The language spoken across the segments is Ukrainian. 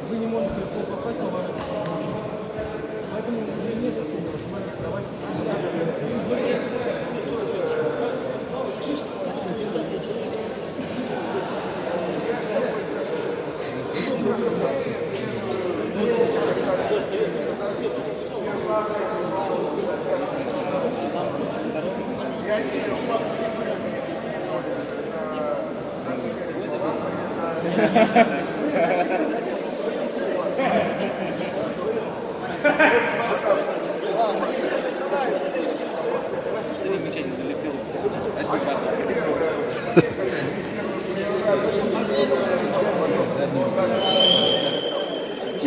Вы не можете попасть на ваш. Поэтому уже нет особо. Три мяча не залепил.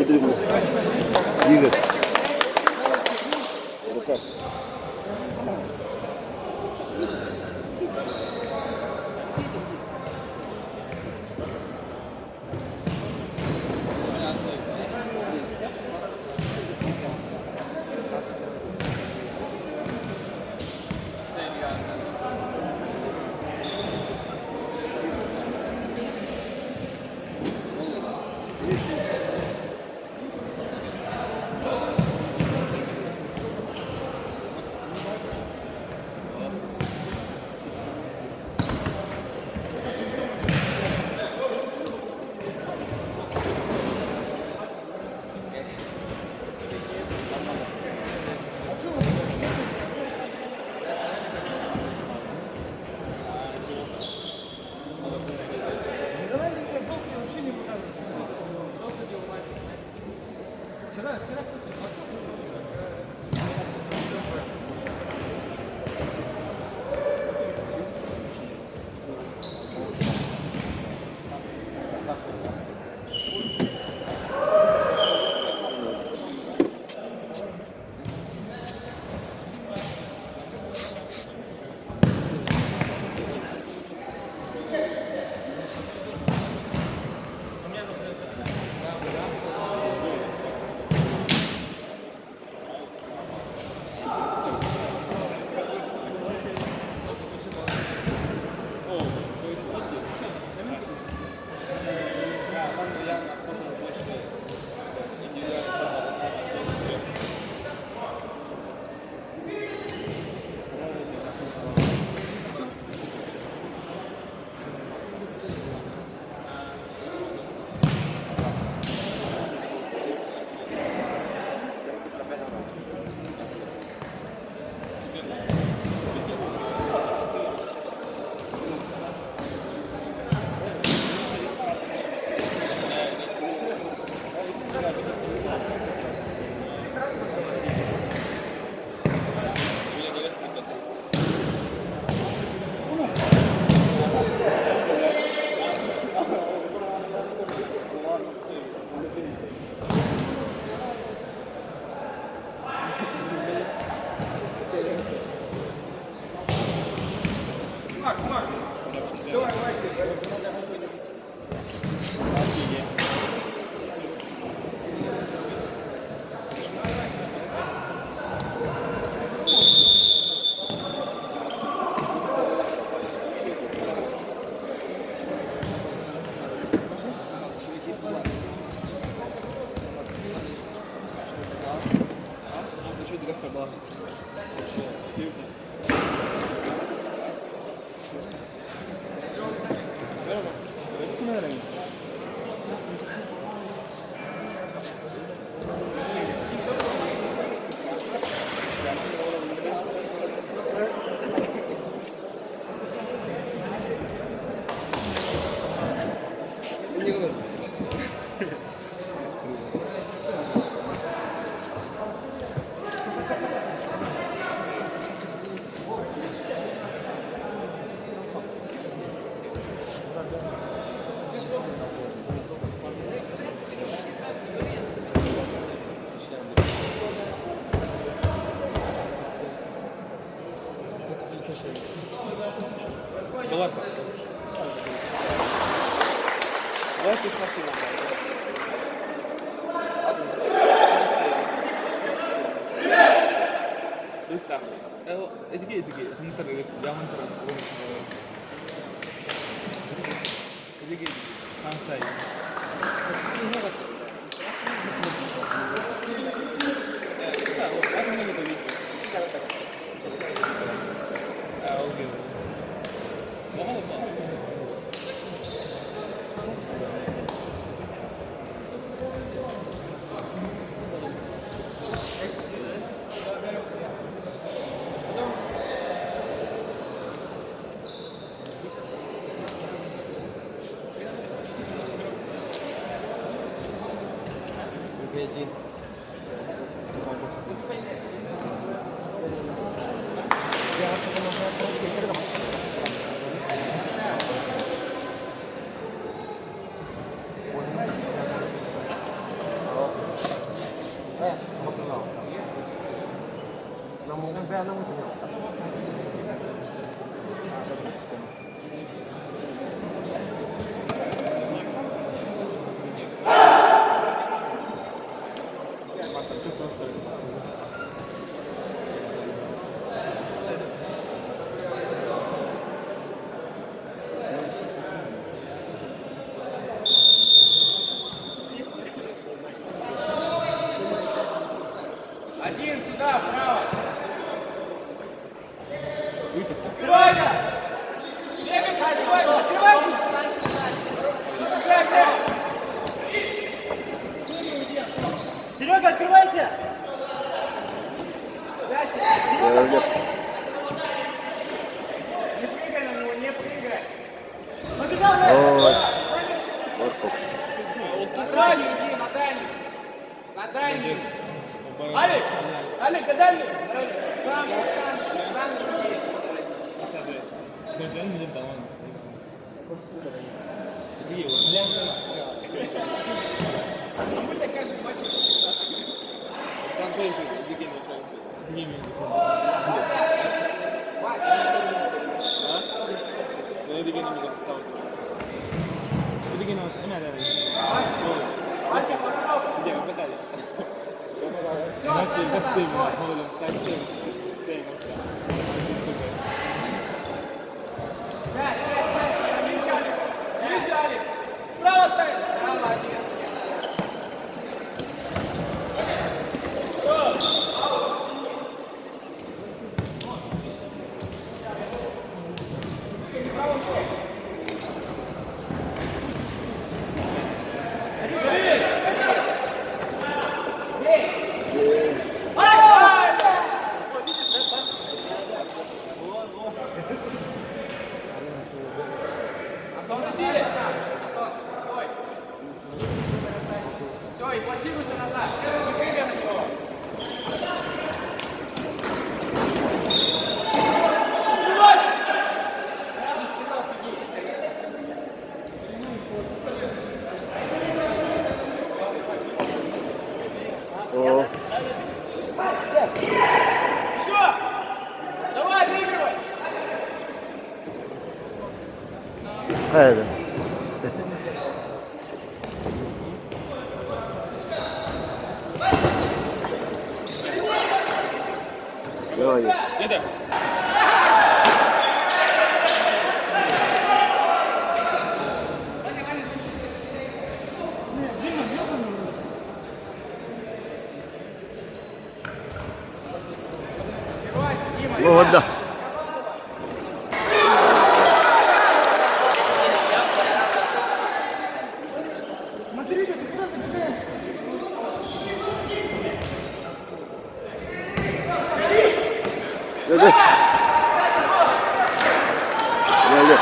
Дриблинг. Игорь. Рука. Балака. Давай тут машина. Lütfen. Edige. Sebentar, jangan terang. Edige. Santai. Oke. Один сюда, вправо. Открывайся! Открывайтесь! Серега, открывайся! Geldi. Не прыгай на него, не прыгай. Ой. Вот так. На дальний иди, на дальний. На дальний. Алик, на дальний. Jangan minjem tangan. Iya, Мы такая же матча. sampai bikin macam ini. Ini bikin macam tahu. Ini bikin ini ada lagi. Вася, попробуй. Dia apa tadi? Всё, Macam оставь, betul, оставь. kalau satu, Сядь. Видишь, Алик? Видишь, Алик? Справа ставь. Молодец. Антон, сильно. Антон, стой. Стой, пластируйся назад. Не прыгай на него. Убивать! Сразу вперед беги. О. Еще! Давай, выигрывай! Haydi. Давай. Ada. Открывайся, Дима. Вот да. Hadi. Geldi.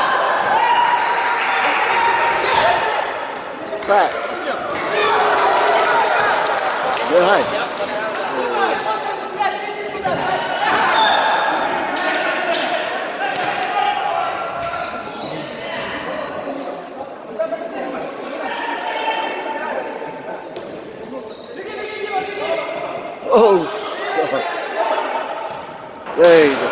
Sağ. Gel hay. Oh. Haydi.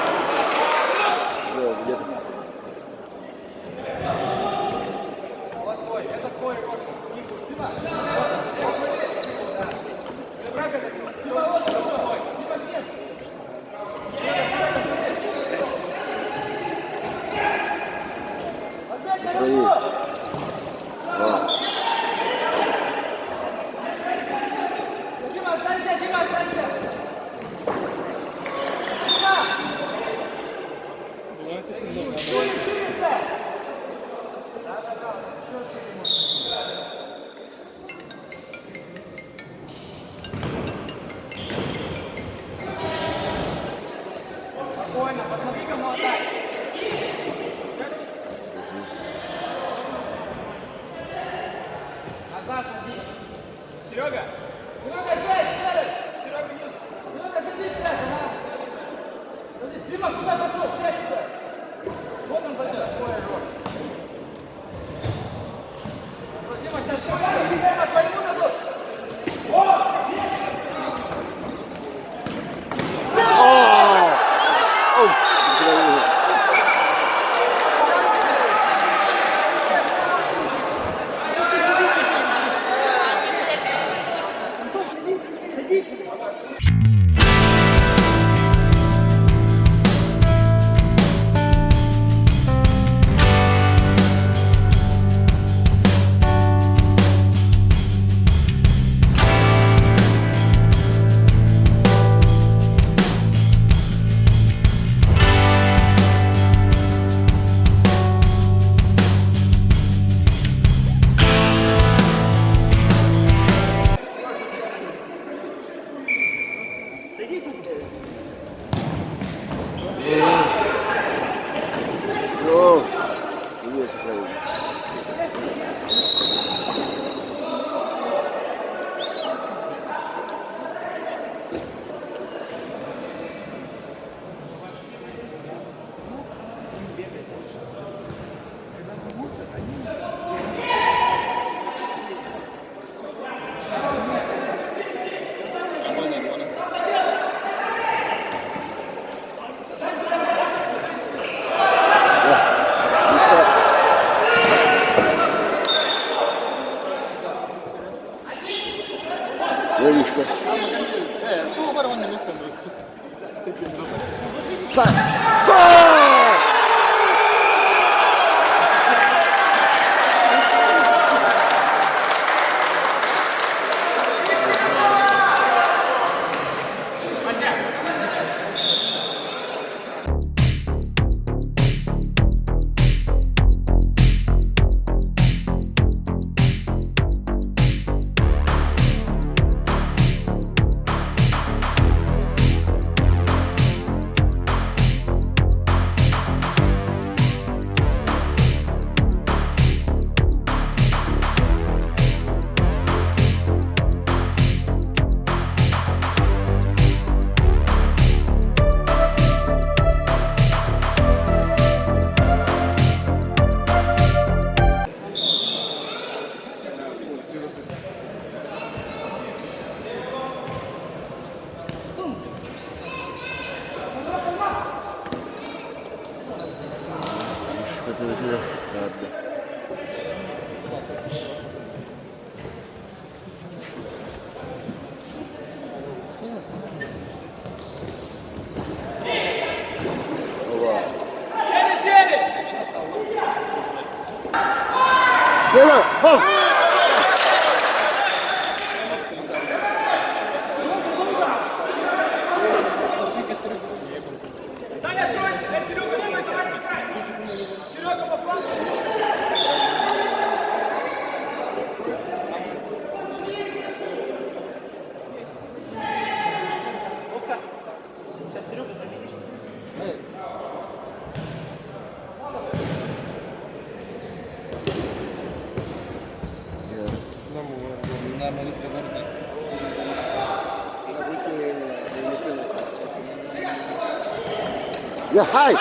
Спокойно, посмотри, кому отдать. Назад садись. Серега. Серега, Серега, ниже. Дима, куда пошел? Сядь сюда. Вот он пойдет. Дима, сейчас Дима, пойду назад. О, не сохранил. Левичка. Сам. Саня, тройся! Серега, не бойся! Серега по флангу! Сейчас Серега заменишь. Yeah, hi.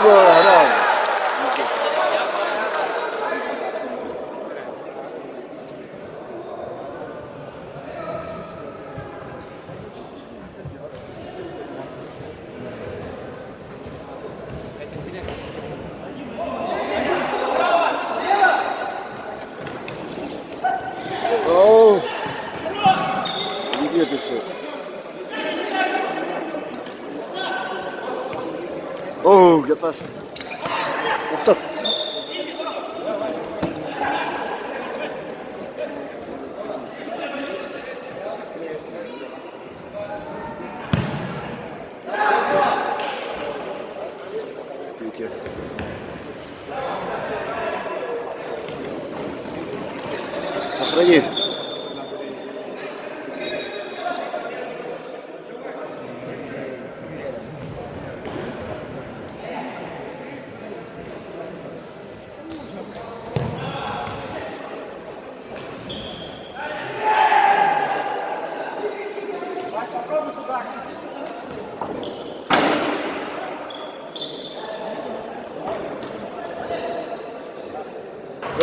грав. Оу. Где ты все? Оу, я пас. Ух, Петя. Сохрани.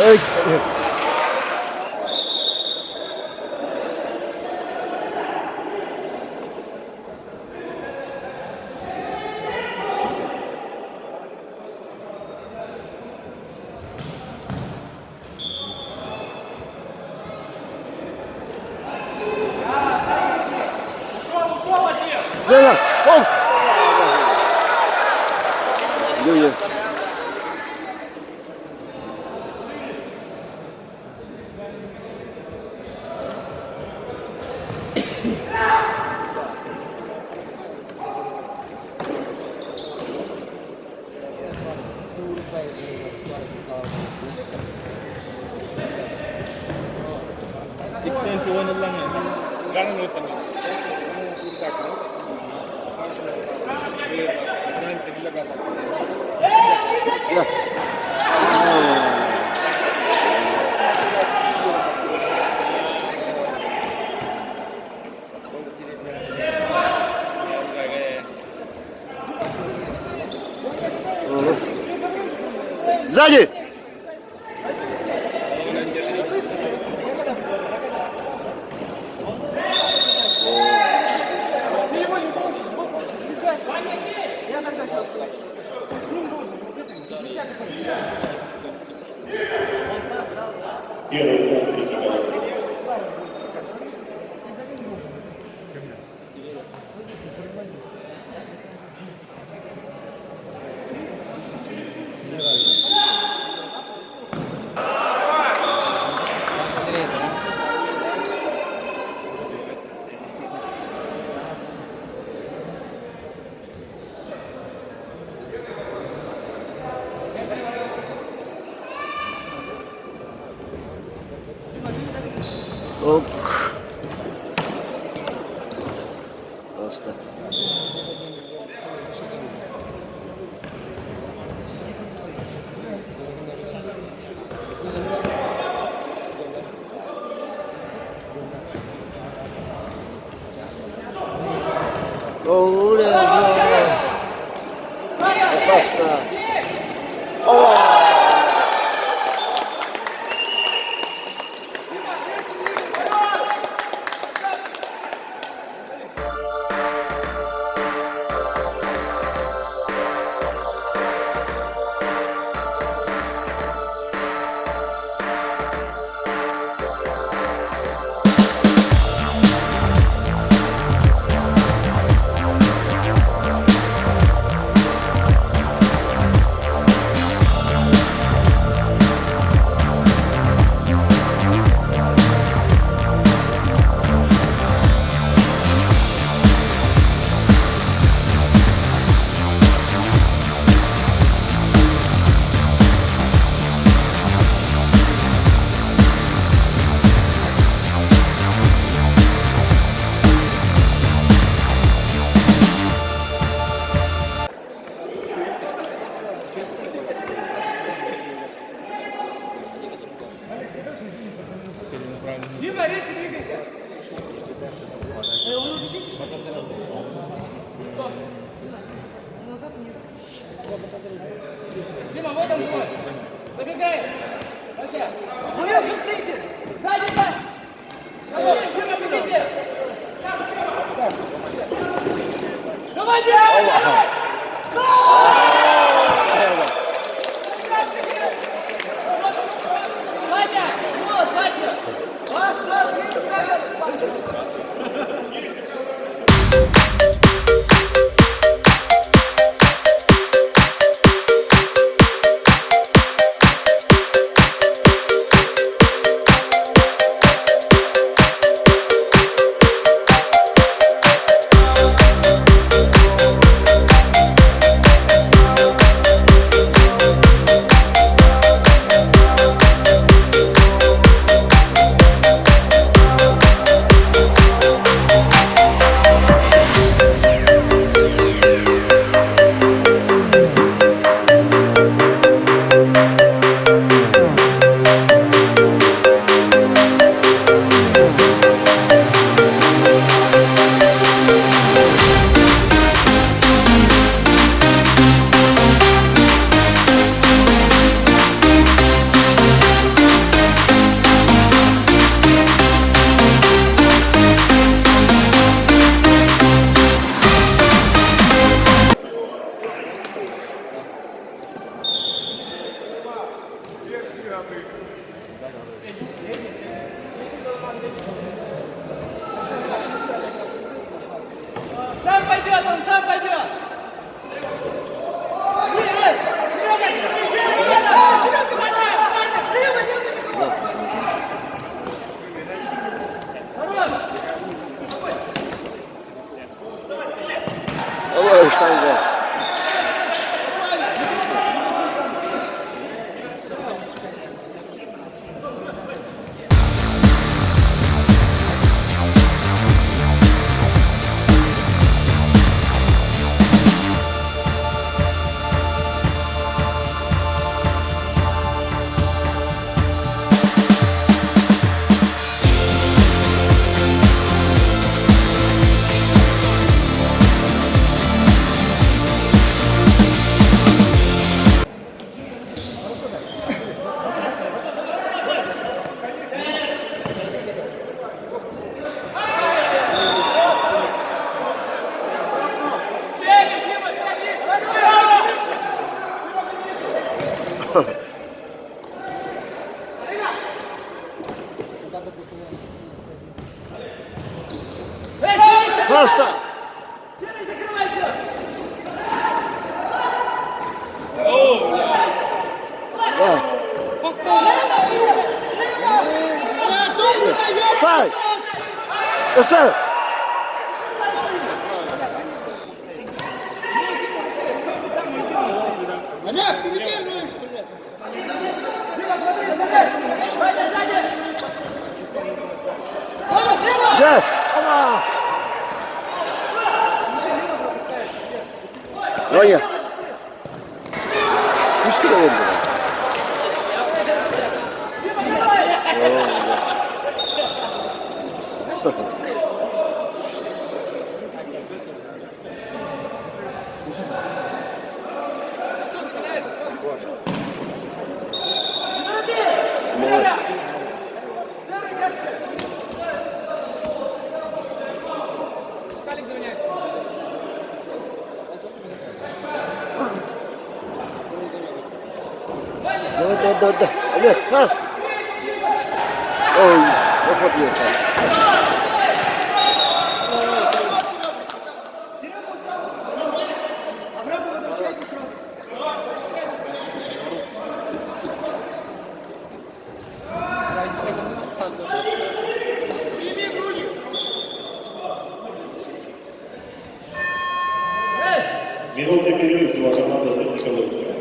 Эй, Лена, оу. Где? Ipin lang yan. Gano'n mo tanong? Ya. Сзади! Оп. Просто. Опасно. О! Дима, вот он твой. Забегай. Вася. Вы пустите. Сзади, Вася. Дима, бегите. Давай, Дима, давай. Вася, вот, Вася. Пас, Сам пойдет, он сам пойдет. Ой, штанга. Просто. Сай! Сай! Олег, передерживаешь, блядь! Дима, смотри, смотри! Ваня, сзади! Ваня, слева! Yes! Ама! Ваня! Пусти на воду. Салик заменяется. Да. Олег, пас! Ой, вот вот Обратно возвращайся сразу! Минутный перерыв взяла команда Светликовская.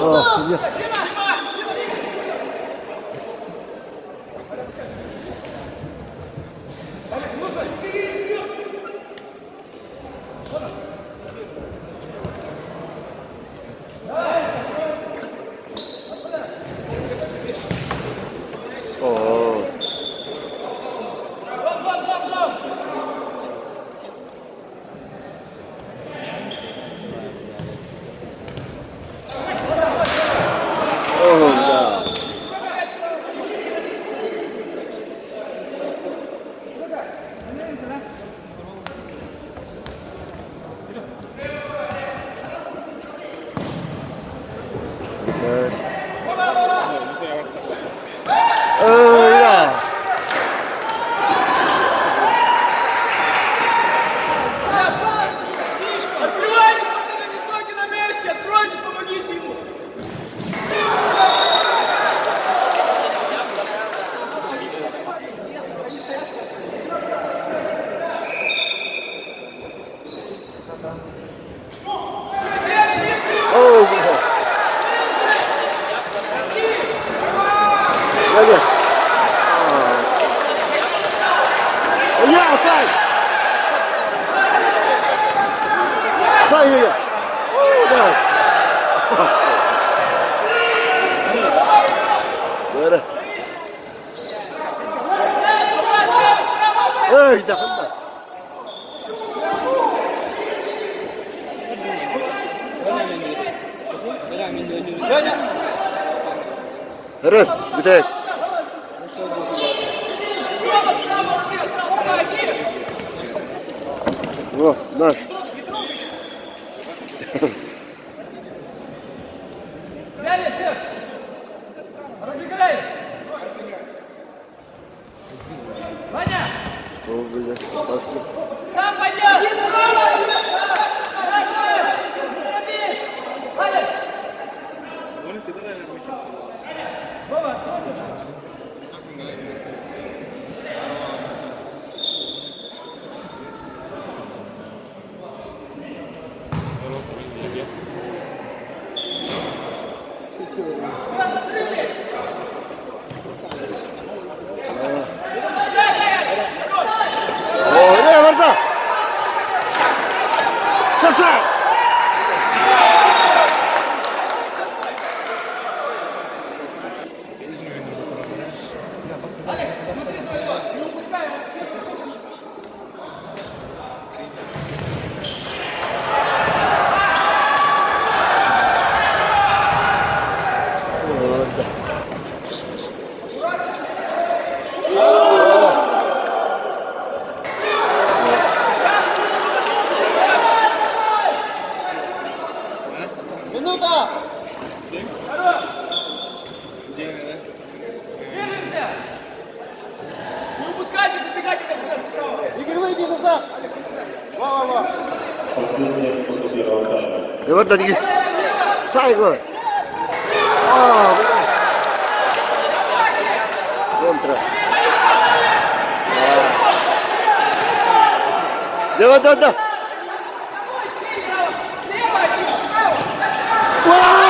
О, О. О, да. Я. Открывайтесь, пацаны, не стойте на месте! Откройтесь, помогите ему! О, бля. Дядя. Я, Сай! Сай, Юля! Да. Böyle. Ey, da. Herif, bir tek. О, наш. Дядя, все! Разыграй! Ваня! О, бля, опасно. Там пойдем! Ваня! Вова, О, не, варда! Часа! Минута! Не упускайте, забегайте как Игорь, выйди назад! Во-во-во! Последняя минута первого тайма. И вот такие. Сайго. А, бля. Контра. Да. Вау!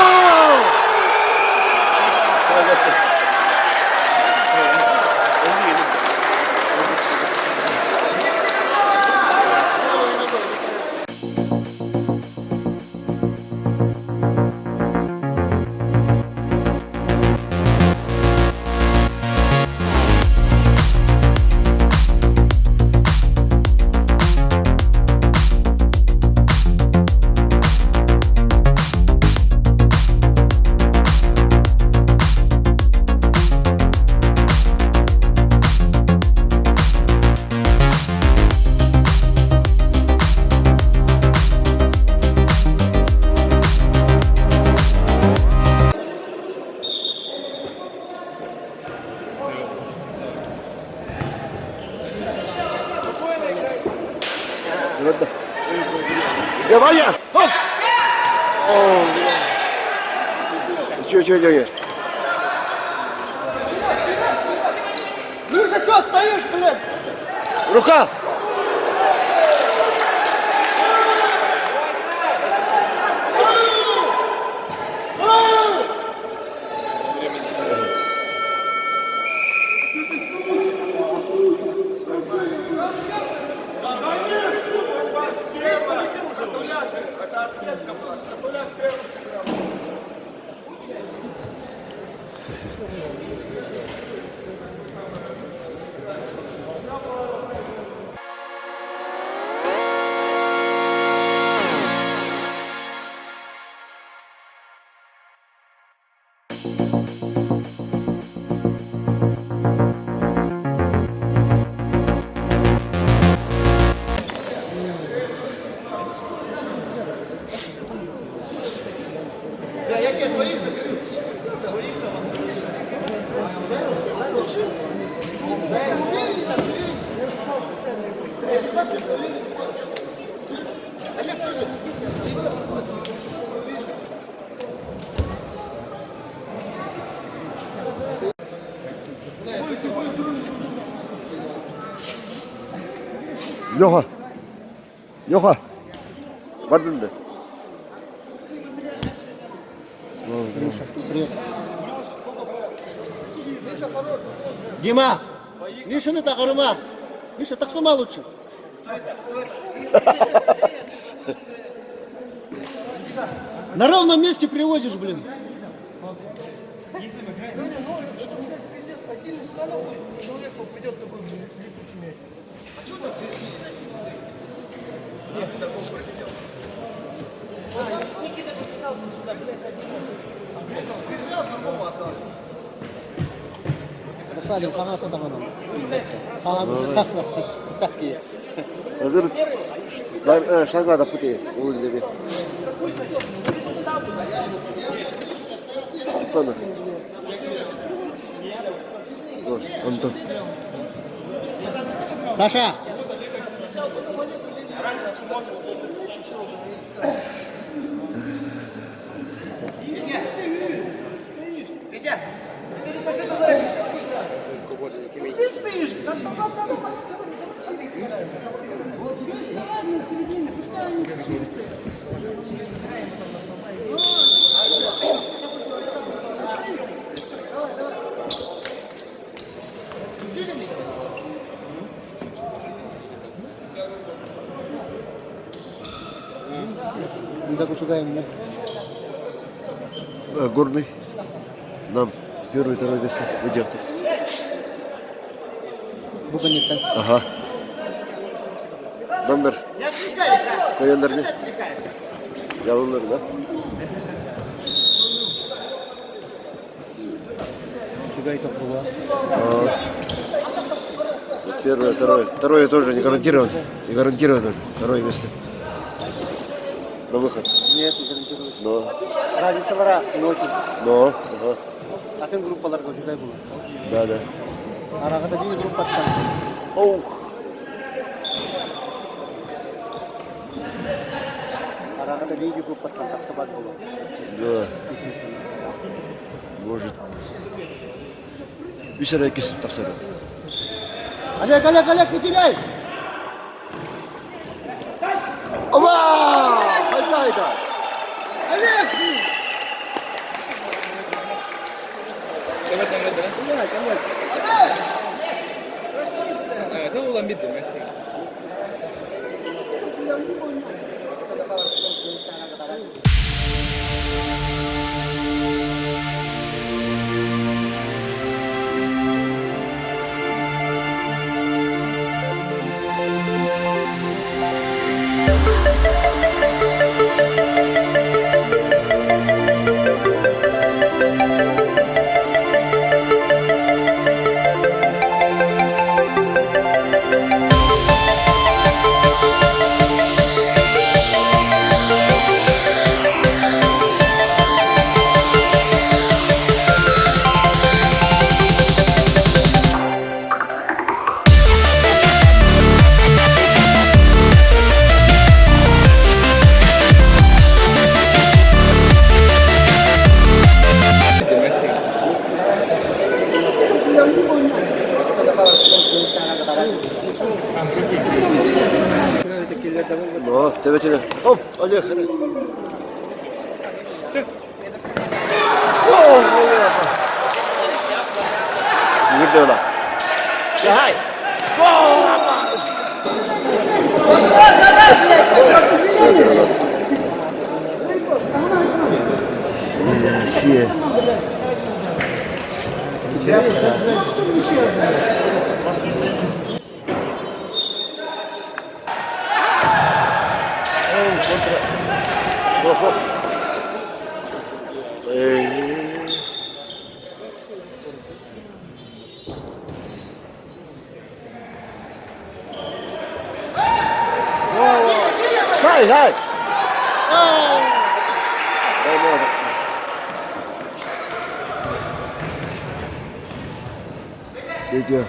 Давай я! Хоп! О, Чё? Миша, что стоишь, блядь? Рука! двоих закрыл. Двоих Олег тоже. Леха. Леха. Бардында. Привет. Дима, Мишаны так арыма. Миша, так сама лучше. На ровном месте привозишь, блин. Salim kanasa tamam. Tamam, taksa. Takki. Hazır. Şanga da puti. Oğul dedi. Степана. О, Антон. Саша. Ты стоишь, на стандартном вот здесь на середине, пускай они Burada kuchugaем, нет? Горный. Нам первый, второй место. Выдел. Bukan нет так. Ага. Номер. Koyanlar ne? Yavruları da. Фига это было. Первое, второе. Второе тоже не гарантировано. Не гарантировано тоже. Второе место. На выход. Нет, не гарантирует. Но. Разница вара не очень. Но. Ага. Атын группалар kuchugai было. Да, да. Арагада bir группа attı. Ох. Арагада bir группа attı. Так собак было. Да. Может. Bir sene ikisi taksarat. Олег, Олег, Олег, не теряй! Ова! Haydi. Олег! Это olan bitti maç. No, tebetine. Hop, Oleh. Oh, Girdi ola. Ya hay. Siye. Sai, sai. Петя.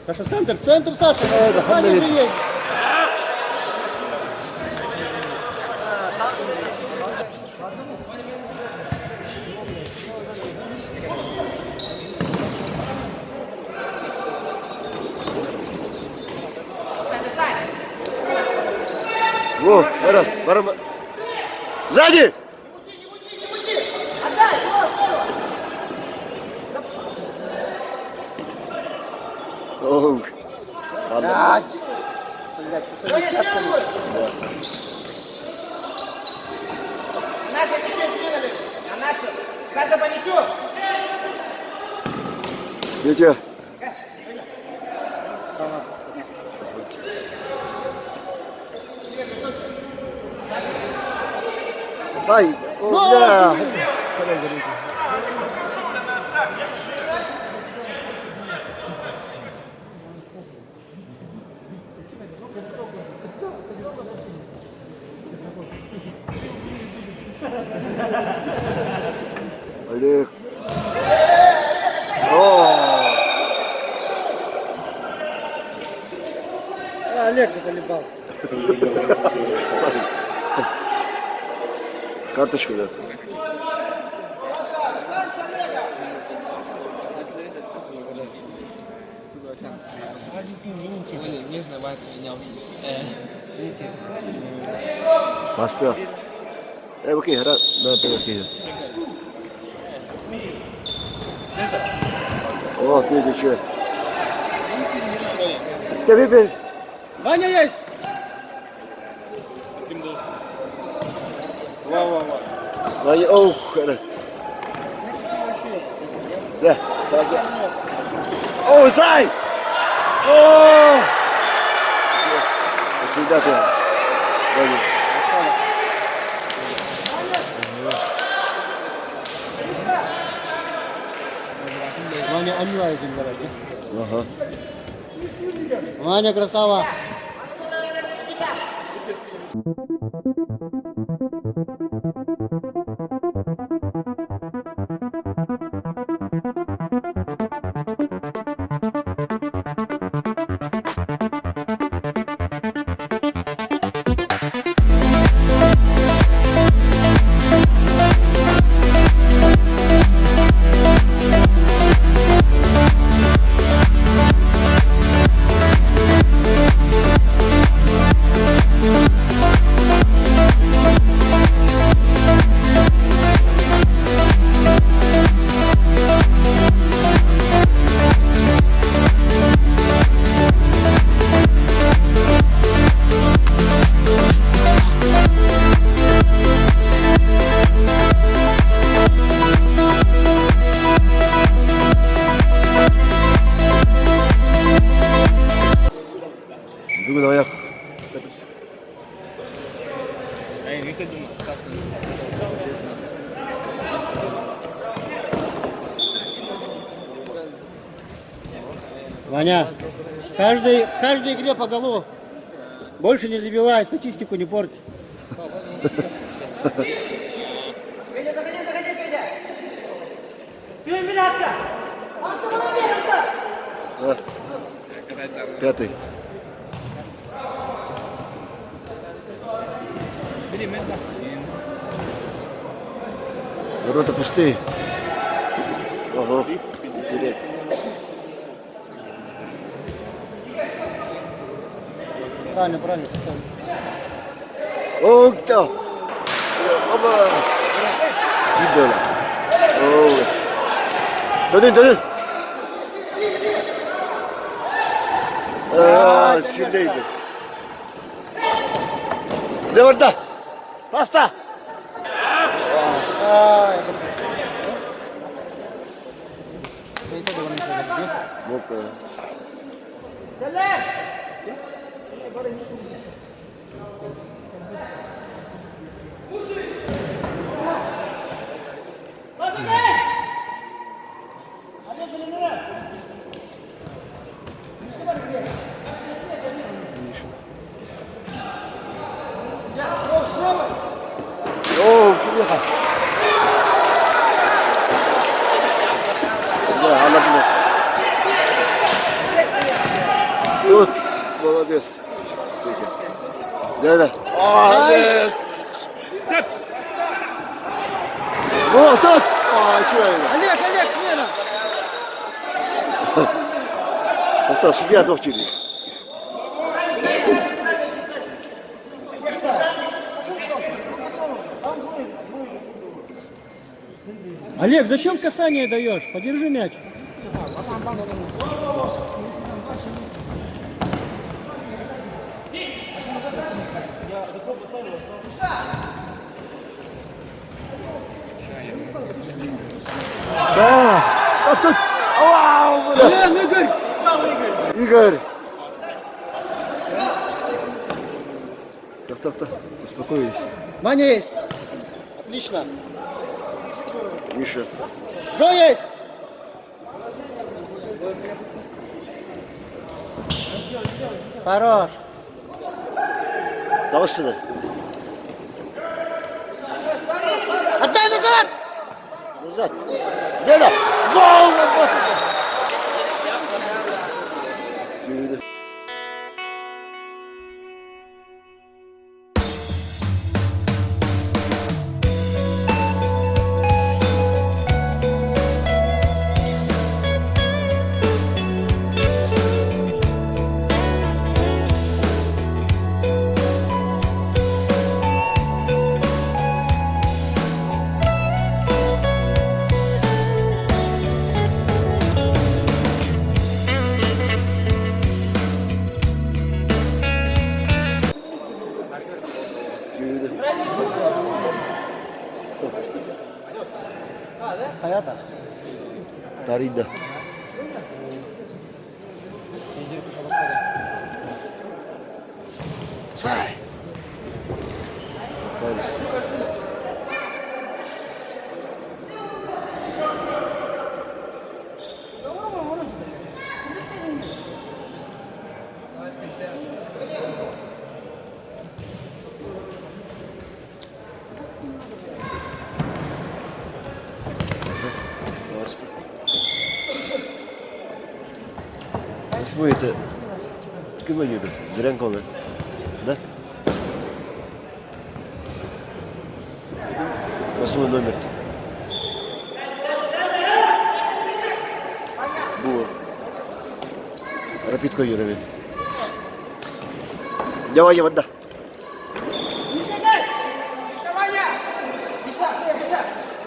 Саша, центр, Саша. Ваня уже есть. Во, ворот. Сзади! Оу. Блядь. Блядь, со своими пятками. Наши мячи скинули. А наши. Саша по мячу. Петя. Ай, о, бля. Олег. О, Олег заколебал. карточку, да. Mastер. Окей, гра на пилотке. О, Петя, че? Тебе. Ваня есть. Ваня, ух, да, Саша. О, Зай! О! Свидания. Ваня. Ваня онлайн играет. Ага. Ваня красава. Bugün ayak. Ваня, каждой игре по голу. Больше не забивай, статистику не порти. Федя, заходи, Федя. А. Пятый. Ворота пустые. Ого. Терять. Правильно. О, кто? Оба. Гибела. О. Дай. А, сидейте. Деварда. Паста. Вот. Пробуй. Молодець. Світя. Да. Молодець. Вот так. А, чого я? Олег, смена! Повтор, суддя двох чилі. Олег, зачем касание даешь? Подержи мяч. Да. А тут... Вау, бля. Игорь! Игорь. Так. Успокоились. Ваня есть. Отлично. Миша. Жо есть. Хорош. Давай сюда. Отдай назад! Назад. Деда. Гол! Деда. Hayata. Тарида. Сай. Восьмой это километр. Зрянковый. Да? Восьмой номер. Було. Рапідко Юрові. Давай, вода.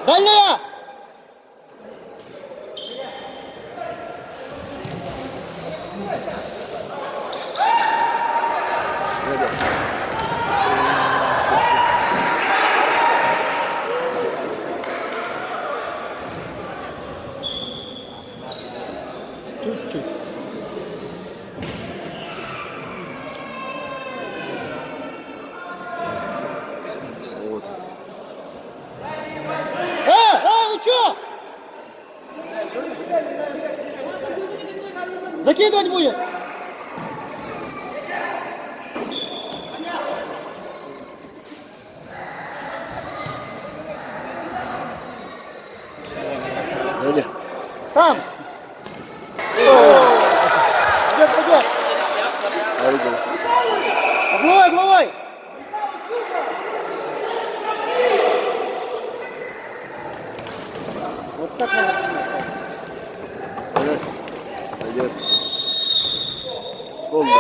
Дальняя! Чуть-чуть. Вот. Вы чё? Закидывать будет? Дядя. Сам! Пойдет! Тарида. Угловой! Вот так надо спустить. Пойдет. Комбо.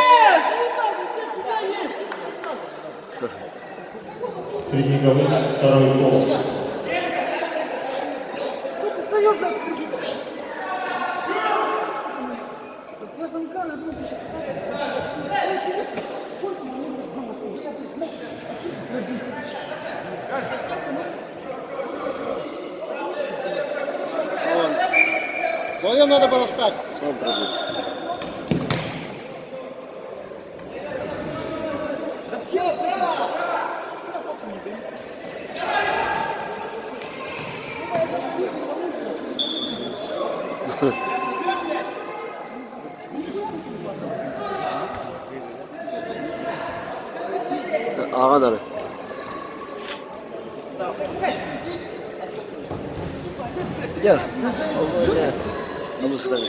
Средниковый, второй гол. Вдвоем надо было встать. Сам пробуй. Ağaları. Gel. Gel. Alışıdan.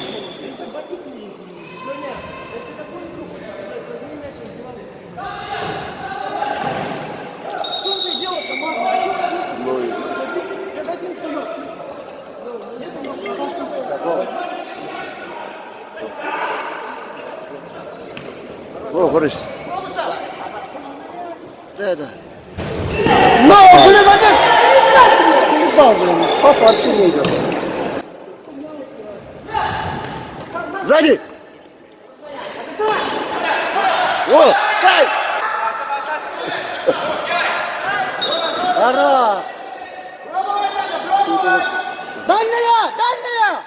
Если такой игру хочешь сыграть, возьми мяч. О, Борис. Да. Ну, блин, опять! Колебал, блин. Пас вообще не идет. Сзади! О, сай! Хорош! Дальняя! Дальняя!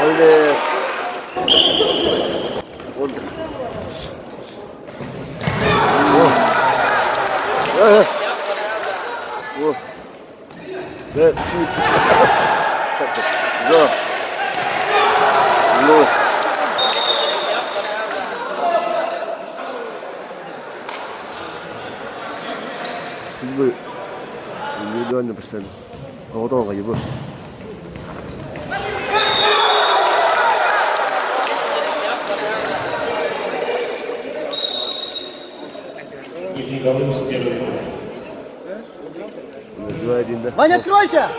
Олег. Контр. О. Да, шут. Да. Ну. Şimdi individualne постоянно. А вот он gibi. Нижнеколымск первый гол. 2-1, да? Ваня, откройся!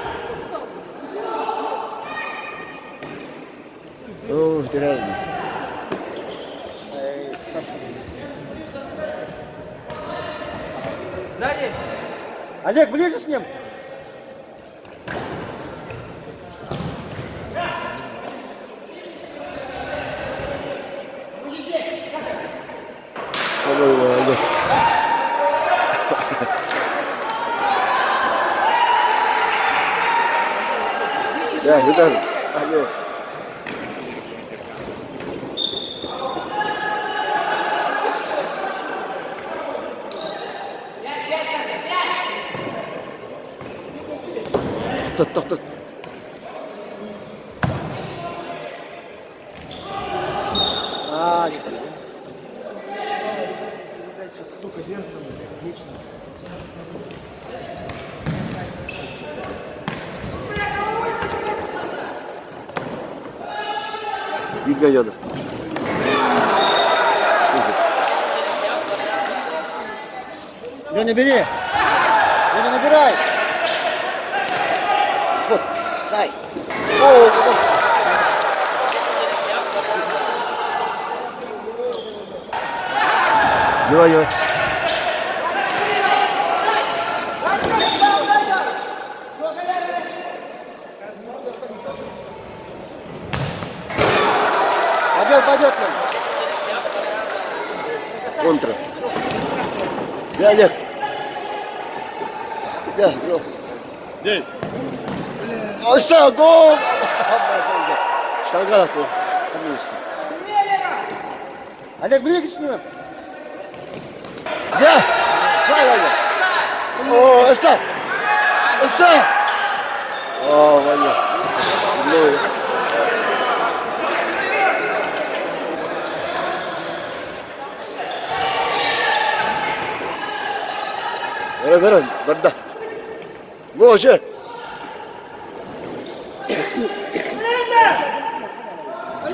О, теряю. Олег, ближе с ним! Olha. Ya, Yudan. Ayo. Tut. А, что ли? Беги, Яна. Леня, бери! Леня, набирай! Вот, сай. О, Давай. Пойдет, Лен. Контра. Да, Олег. Да, go. Дей. А что, гол! Штангал ты. Конечно. Олег, ближе с ним! Да! Сай, Ваня. О, оставь! Оставь! О, Ваня. Ну, Ver, burada. Bu hoca.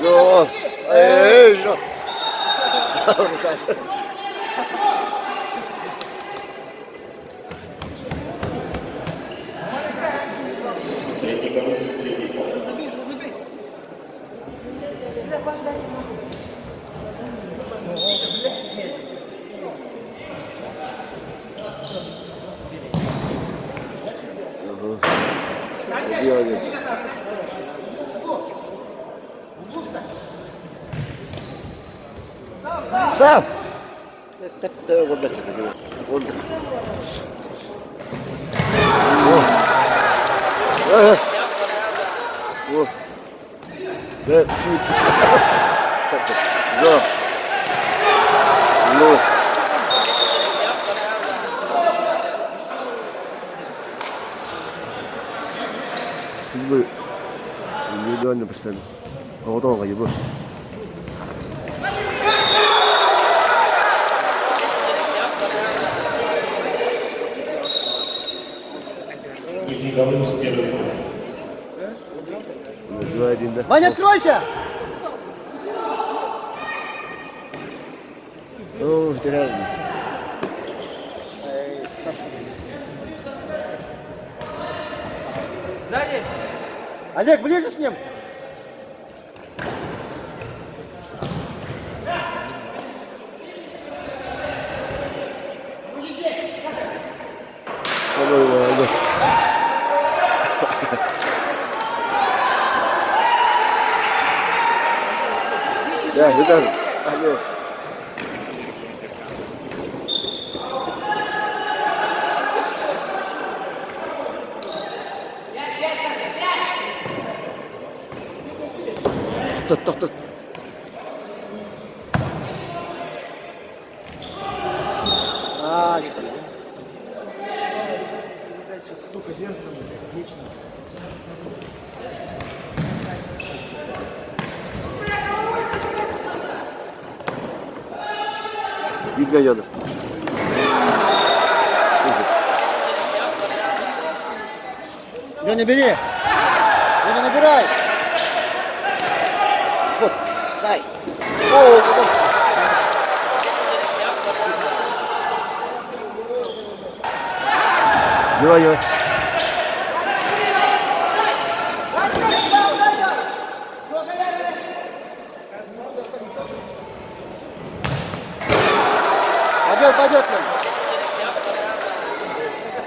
Jo. Jo. Среднеколымск третий гол. Делали. Сам. Это вот это. Вот. О. Да, шут. Да. Ну. Şimdi individualne постоянно. А вот он gibi. Нижнеколымск первый гол. 2-1, да? Ваня, откройся! Ну, это реально. Сзади. Олег, ближе с ним. По-моему, Олег. Да, Виталий. Олег. Тут. А, И для Яна. Леня, бери. Леня, набирай. Вот, Сай. О, давай. Пойдет, Лень.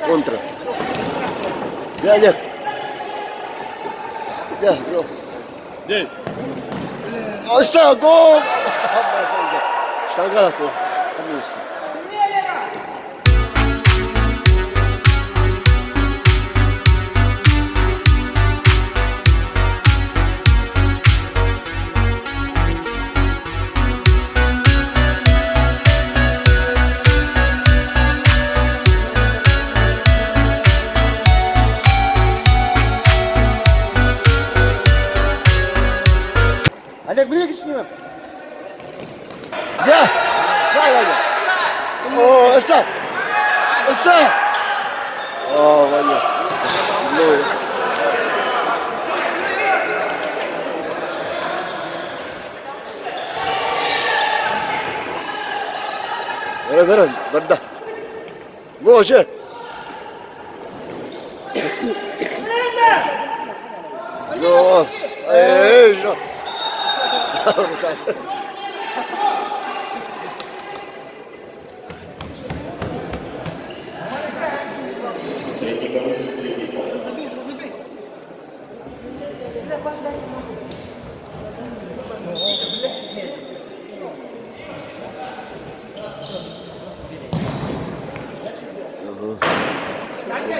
Контра. Да, Олег. Да, бро. 9. А что, гол! Штангала ты. Конечно. Олег, ближе с ним. Да! Сай, Олег. О, оставь! Оставь! О, Ваня. Ну. Дорогой, барда. Боже! Жо! Эй, жо!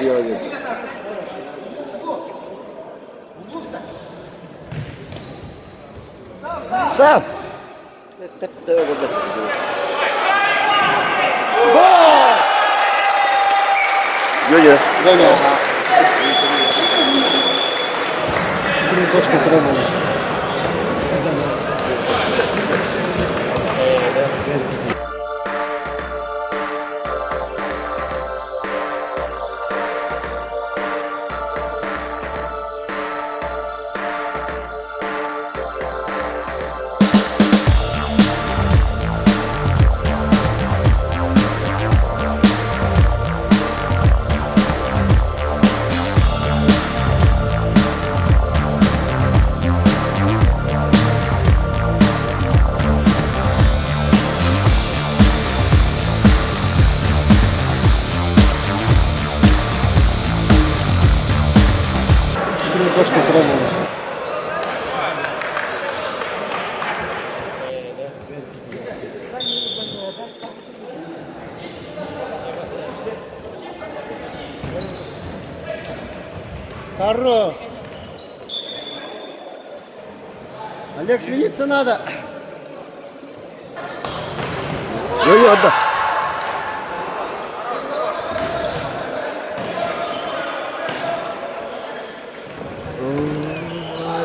Делали. Сам! Гол! Леня. Точно требовалось. Точно требовалось. Хорош. Олег, смениться надо. Леня, отдай.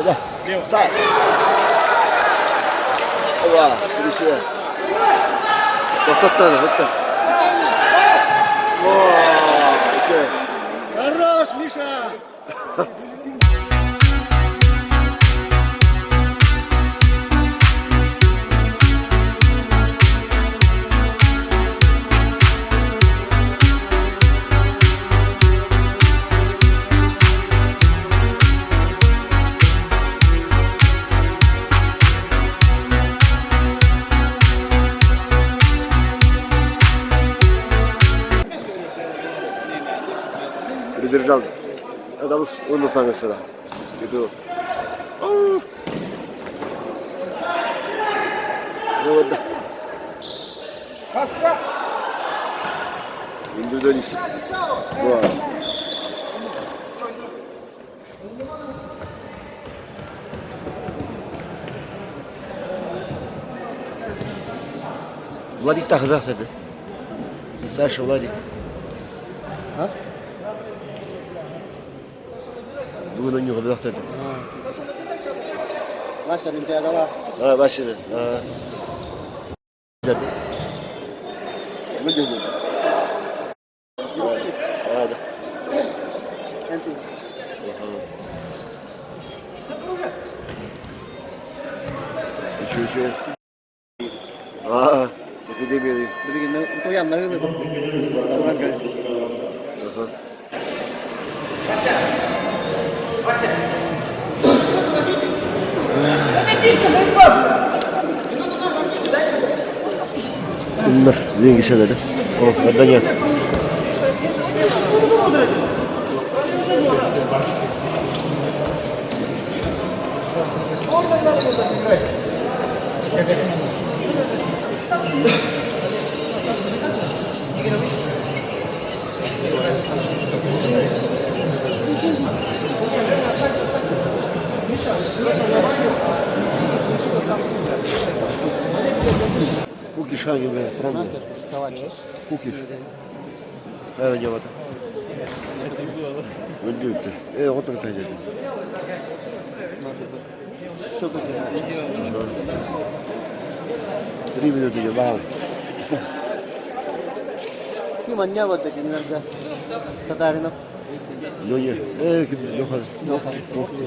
Да. Сай. Ова, трясет. Вот так. О, окей. Хорош, Миша. Pedalız unutma mesela. Gidiyor. Вот. Индивидуалист. Да. Владик так захватывает. Саша, Владик. А? Думаю, на него захватывает. Вася Олимпиадала. Василий. Выдержи. Да. Еще. Эпидемия. Блин, ну я навел это. Деньги сюда, да? О, отдание. Кукиш hangi be? Правда? Кукиш. Evet cevap. Öldürdü. Otur teyze. Что тут? 3 минуты cevap. Kim anne vardı kenarda? Tatarino. Ну нет. Леха. Ух ты.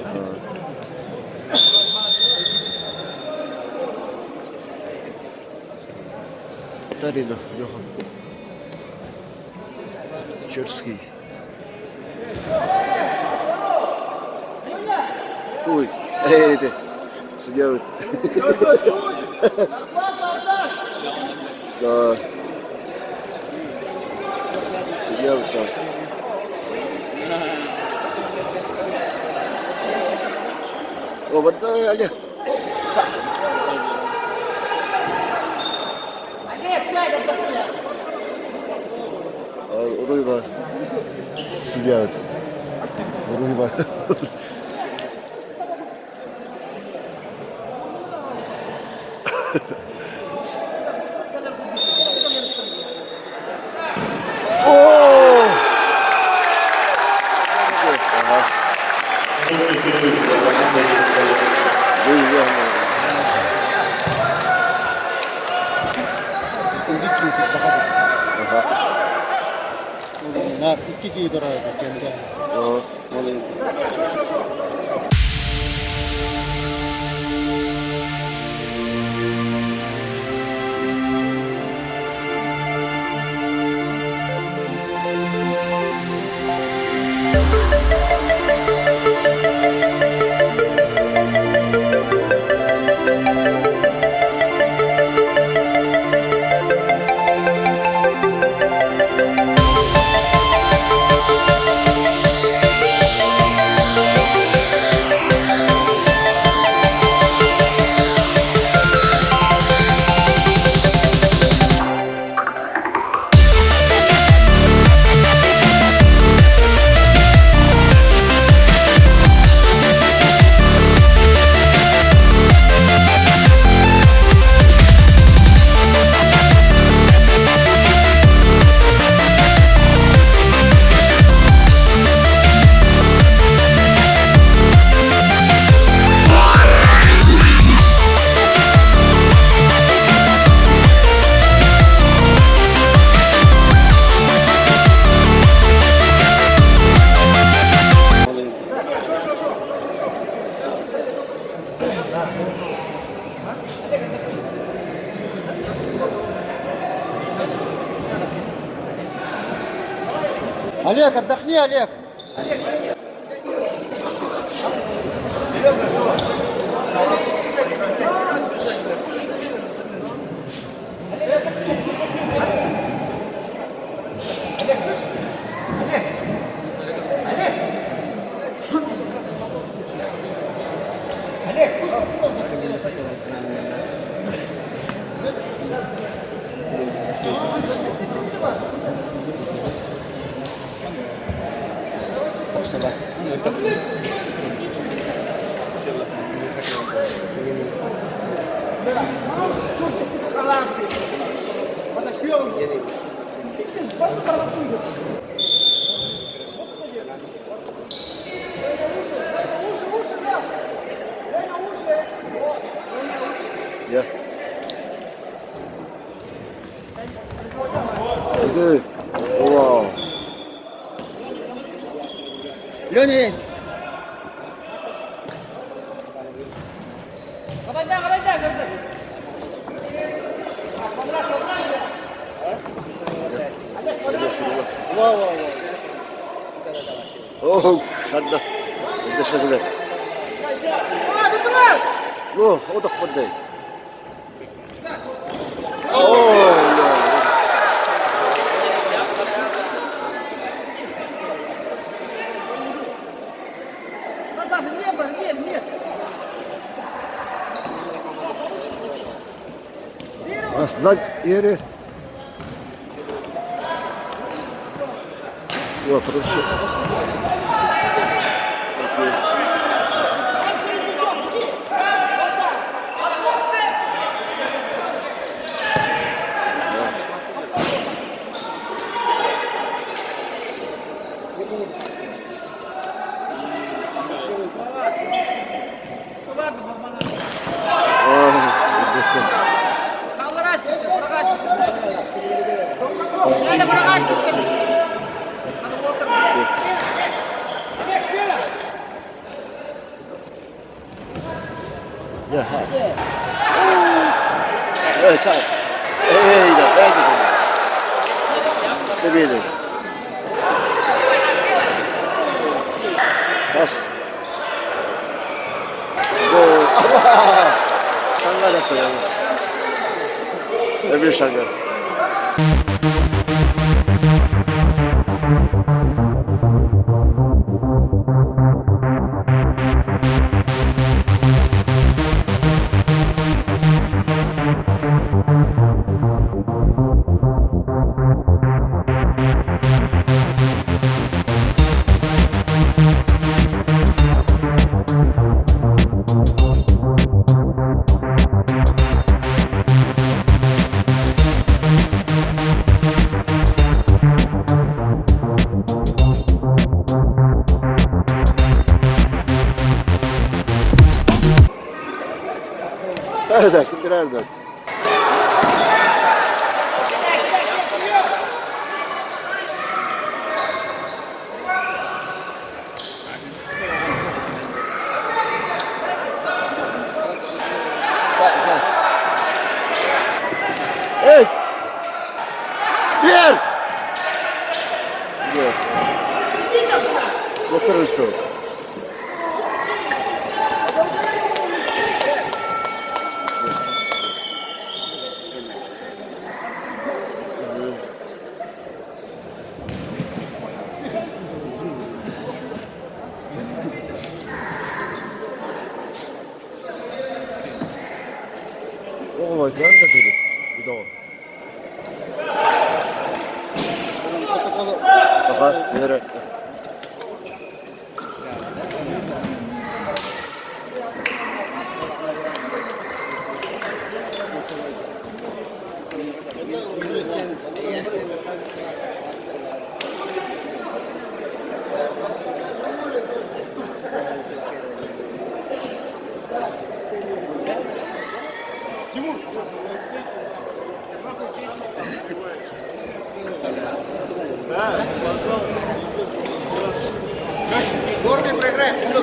Тарина, Леха. Черский. Ой, ты. Судья. Да. Судья вот там. О, вот да, Олег. Руйва. Судья. Руйва. На пикки дорога стенка. Олег, отдохни, Олег. Я. Иди. Вау. Леня есть. Оу, шадна. Иди шадна. Ну, отдых поддай. О, да. А, сзади, Игорь. О, хорошо. Окей. Ой, интересно. Ya. Sağ. Ey da, ben de. Tabii de. Bas. Gol. Şanga yaptı ya. Öbür şanga. Nerede? Kim nerede? Sağ. Hey! Bir! Yok. Otur üstü. Ой, nerede dedi? Bir daha. Aha, yere. Горный проиграет. Все,